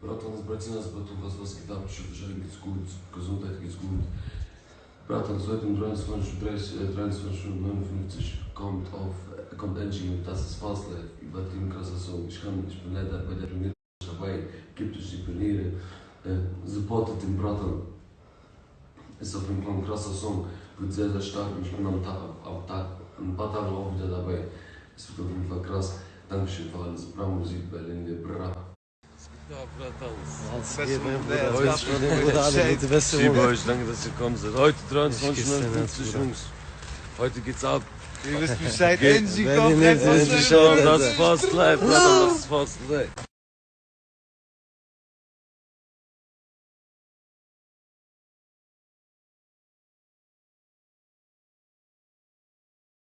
Bratan, das Bratinas, was geht ab? Schön geht's gut, Gesundheit geht's gut. Bratan, das heute um 23:59 kommt Angie mit Das ist Fast Life. Übertrieben krasser Song. Ich bin leider bei der Premiere nicht dabei. Gibt euch die Premiere. Supportet den Bratan. Ist auf jeden Fall ein krasser Song. Wird sehr, sehr stark. Ich bin ein paar Tage auch wieder dabei. Es wird auf jeden Fall krass. Dankeschön für alles. Bra Musik, Berlin, Bra. Ja, Bratan. Danke, dass ihr gekommen seid. Heute 23:59 Jungs. Heute geht's ab. Ihr wisst Bescheid, Angie kommt. Das ist Fast Life, Bratan, das ist Fast Life.